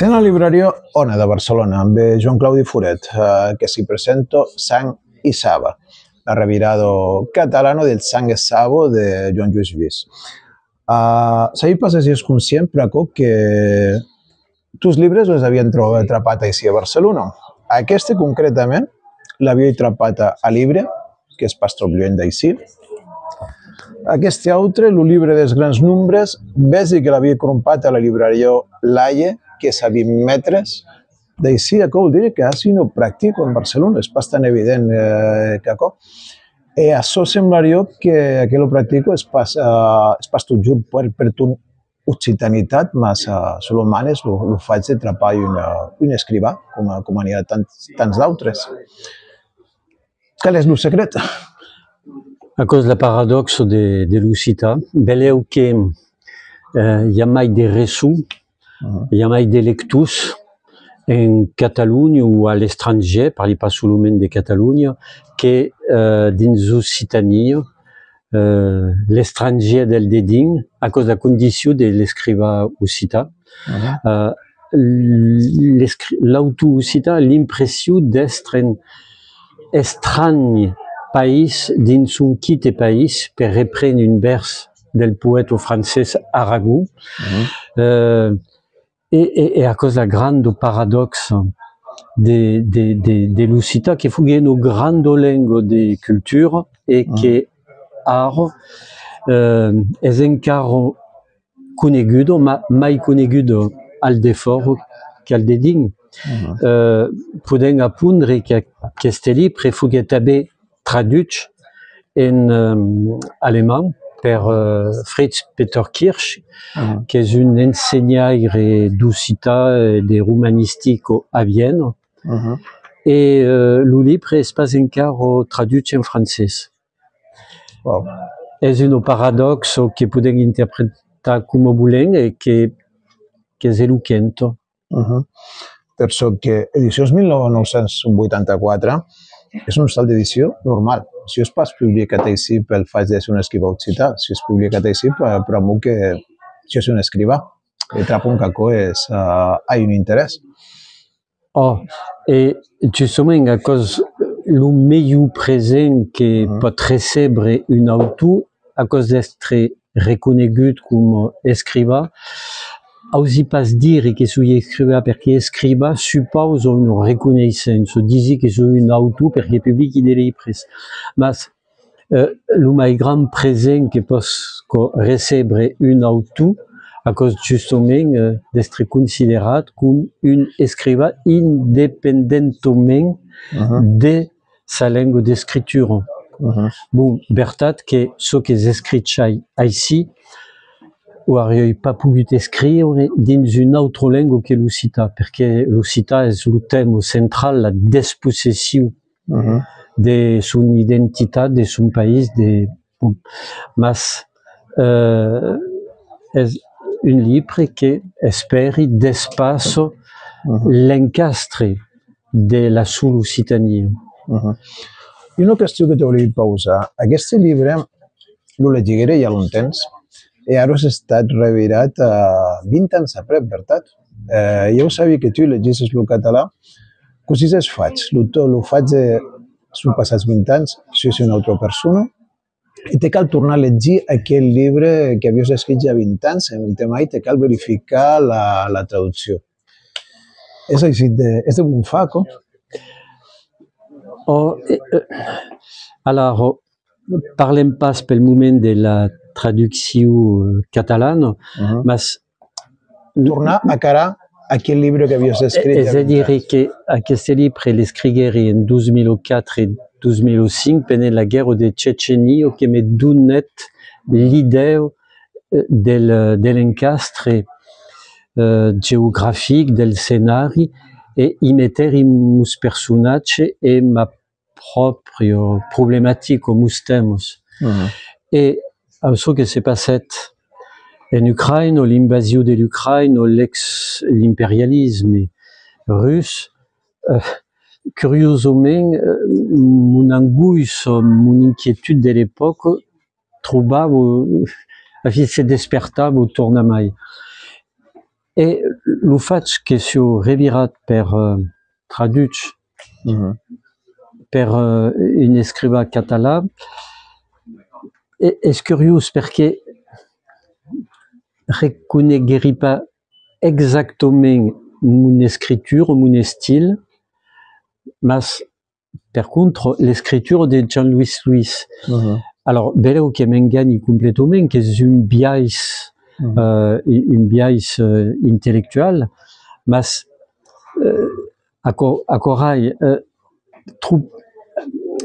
Sent la libreria Ona de Barcelona amb Joan Claudi Foret, que si presento Sang i Saba, la revirado catalano del Sang e Sabo de Joan Lluís Viz. Sabia pas si és conscient, Praco, que tus llibres els havien atrapat així a Barcelona. Aquest, concretament, l'havia atrapat a Libre, que és pas trop lluny d'així. Aquest altre, el llibre dels grans nombres, ves que l'havia compat a la llibreria Laie, que és a 20 metres d'així. Que vol dir que així no practico en Barcelona, és bastant evident que això. I això semblaria que lo practico és pas tot junt per tu occitanitat, mas solomanes lo faig de trapar un escrivà, com n'hi ha tants d'altres. Quel és el secret? À cause du paradoxe de Lucita, beleu que hi ha mai de resum, hi ha mai de lectus en Catalunya o a l'estranger, parli pas solament de Catalunya, que dins Occitania, l'estranger del deding, a cause de la condició de l'escrivà occità. L'autor occità a l'impressió d'être un estrany país dins un quitte país per reprendre un vers del poète francès Arago. Et à cause de la grande paradoxe de l'occità, que fugge une grande langue de culture et que art és encara conegudo, mai conegudo al de fort que al de dins. Podem apondre que aquest llibre fugge també traduit en alemany per Fritz Peter Kirch, qui est un enseignant d'occità et de romanistique à Vienne. Et le livre n'est pas encore traduit en français. C'est un paradoxe que podem interpretar com volem et que és eloquent. Per això que Edicions 1984 és un salt d'edició normal. Si és pas publicat així pel faig de ser un escrivà occità, si és publicat així per a mi que si és un escrivà, el trap un cacó ha un interès. Et justement, à cause le meilleur présent que pot recebre un auteur, à cause d'être reconnu comme escrivà, aussi pas dire que suis escrivà perquè escrivà suppose une reconnaissance, dire que suis un auteur perquè publique des livres. Mais le plus grand présent que peut recebre un auteur, à cause justement d'être considéré comme un escrivà indépendamment de sa langue d'écriture. Bon, veritat que ce que j'écris ici, n'aurais pas pu écrire dans une autre langue que l'occità, parce que l'occità est le thème central, la dispossession de son identité, de son pays. Mais est un livre qui espère d'espace l'encastre de la sous-Occitanie. Una qüestió que t'hauria de pausar. Aquest llibre, el llegigaré ja un temps, i ara has estat revirat 20 anys après, veritat? Jo sabia que tu llegissis el català, così es faig. Lo faig són passats 20 anys, si és una altra persona, i te cal tornar a llegir aquell llibre que havies escrit ja 20 anys, en el tema i te cal verificar la traducció. És així, és de bon faco. Alors, parlem pas pel moment de la traducció catalana, mas tornar a cara aquell llibre que havies escrit. És a dir, que aquest llibre l'escrigué en 2004 i 2005 pendant la guerra de Tchétchénie, que me donat l'idea de l'encastre geogràfic del escenari et y metter mus personatges et ma propre problématique aux temes. Et ce qui s'est passé en Ukraine, l'invasion de l'Ukraine, l'impérialisme russe, curieusement, mon angoisse, mon inquiétude de l'époque trouvait, se despertava autour de moi. E lo faig que s'ho revirat per traduc per un escrivà català és curiós perquè reconegueri pas exactament mon escriture, mon estil, mas per contre l'escriture de Jean-Louis Lluís. Alors, beleu que m'engani completament, que és un biais intellectual, mas acorai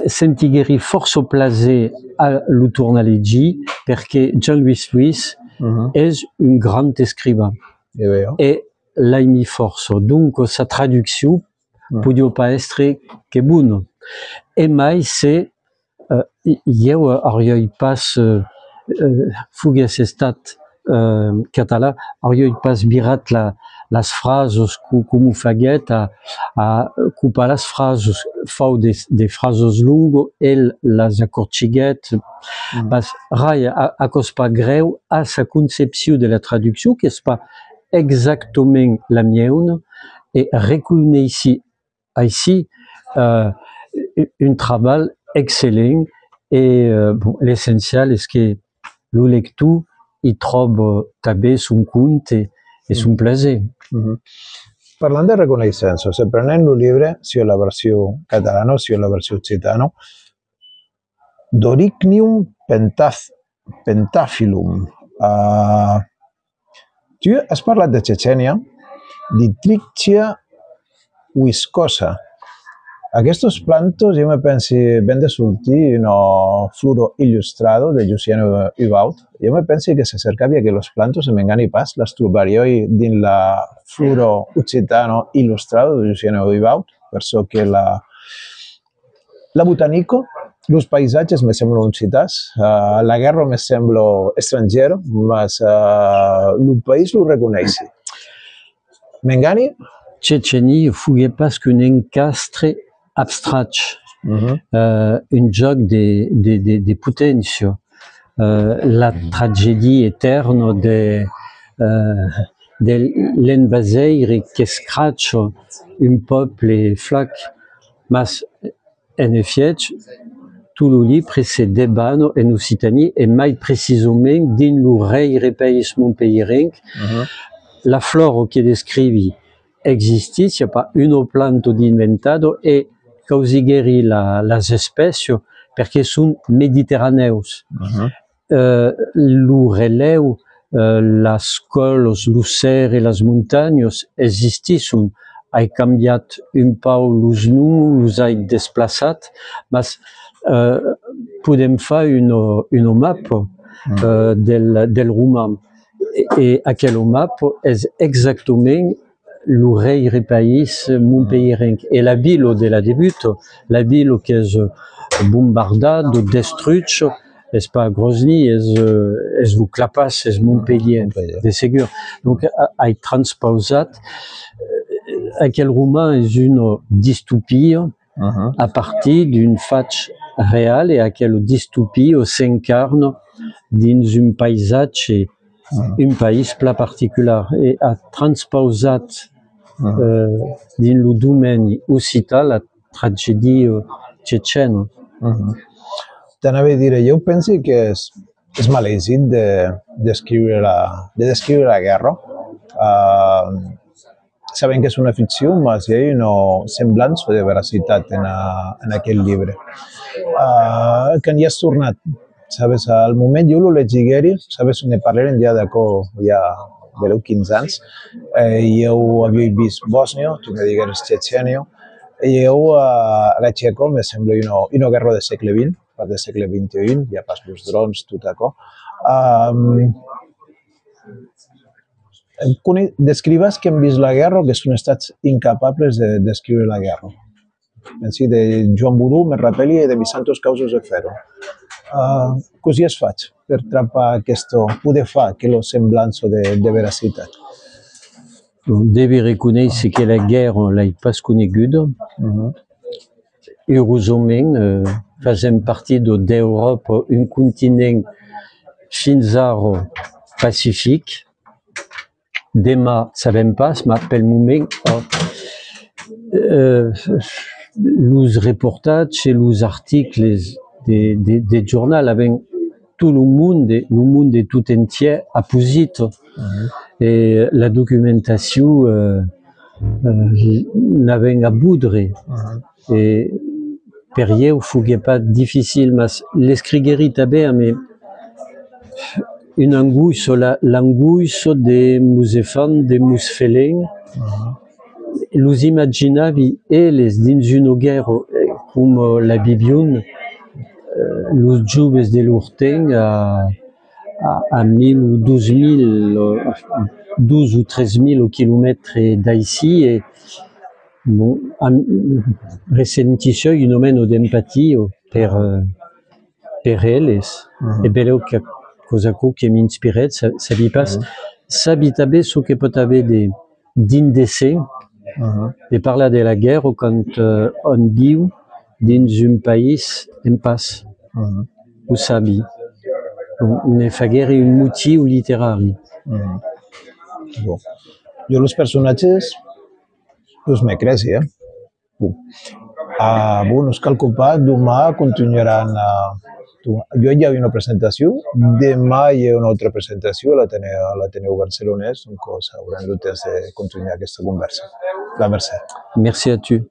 sentigueri força plaser a lo tornar a legir perquè Jean-Louis Lluís és un grand escrivà e l'aimi força. Donc, sa traducció podia pas estre que bona. E mai se eu auriei pas fugués estat català, auriei pas mirat las frases com ho faguet a copar las frases, fau de frases longues, las acortiguet, mas rai acos pas greu a sa concepció de la traducció, que és pas exactament la mieuna, e reconeixi així un treball excel·lent e l'essencial és que lo lector hi troba també son compte e son plaser. Parlant de reconeixença, se prenent el llibre, si la versió catalana o si la versió occitana, Doricnium pentaphyllum. Tu has parlat de Txetxènia, Dietrichia viscosa. Aquests plantos, jo me penso, ben de sortir en el Fluro Illustrado de Luciano Ibaut. Jo me penso que se cercava que els plantos, se m'engani pas, les trobaria dins la Fluro Occitano Illustrado de Luciano Ibaut, per això que la botanico, els paisatges me semblen occitans, la guerra me sembla estrangero, mas el país lo reconeix. M'engani? Txetxènia fugué pas qu'un encastre abstract, un joc de potència, la tragèdia eterna de l'envaseire que scratcha un peuple flac, mas en effiet, tot lo llibre se deban en Occitanie e mai precisament dins lo reire país montpelliérenc. La flora que descrivi existis, il n'y a pas une plante d'inventado e causigueri las espècies perché sunt mediterraneus. Lo releu, las cols, lo cer e las muntanyes existissun. Hai canviat un pau los noms, los hai desplaçat, mas podem fer una mapa del roman. E aquel mapa és exactament lo reire país montpelliérenc. E la ville de la debut, la ville que és bombardat, destruït, és pas Grozny, és lo Clapas, és Montpellier, de segur. Donc, hai transpausat. Aquel roman és una distopia a partir d'un faig real e aquella distopia s'encarna dins un paisatge, un país pla particular. E ha transpausat dins lo domeni occità la tragèdia txetxèna. T'anava a dir, jo penso que és malègit de descriure la guerra. Sabem que és una ficció, però hi ha una semblança de veracitat en aquest llibre. Que n'hi has tornat, sabes? Al moment jo lo llegigueri, sabes, ne parlarem ja ja 15 anys, jo havia vist Bòsnia, tu me digueres Txetxènia, i jo la Txeco me sembla una guerra del segle XX, del segle XXI, ja pas els drons, tot això. Describes que hem vist la guerra o que són estats incapables de descriure la guerra. Pensi de Joan Budú, me rappeli, i de mis santos causos de fer-ho. Così es faig per trapar questo, poder fer aquella semblança de veracitat. Devi reconèixer que la guerra l'hai pas coneguda. Heurosament, fazem partir d'Europa un continent fins ara pacífic. Dema sabem pas, m'appelle moment, los reportatges et los articles des journaux avec tout le monde tout entier a posit. Et la documentation n'avait à boudre. Et Perrier ou fouguait pas difficile, mais l'escriguerie tabé, mais une angouille, l'angouille des mousefans, des mousfelins, los imaginavi et les dins une guerre comme la Bibione, los joves de l'Urten à 1000 ou 12 000, 12 ou 13 000 kilomètres d'ici, et bon, ressentisce un nomeno d'empathie per elles. E bello que cosa che mi inspiret, sabi pas, sabi tabe so que pot haver d'indecent, de parlar de la guerre quand on viu dins un país en pas, ho sabi. Ne fagueri un motiu literari. Bon. Jo els personatges els me creci, Bon, us cal culpar, demà continuaran jo ja hi havia una presentació, demà hi ha una altra presentació a l'Ateneu Barcelonès, doncs haurem de continuar aquesta conversa. La Mercè. Merci à tu.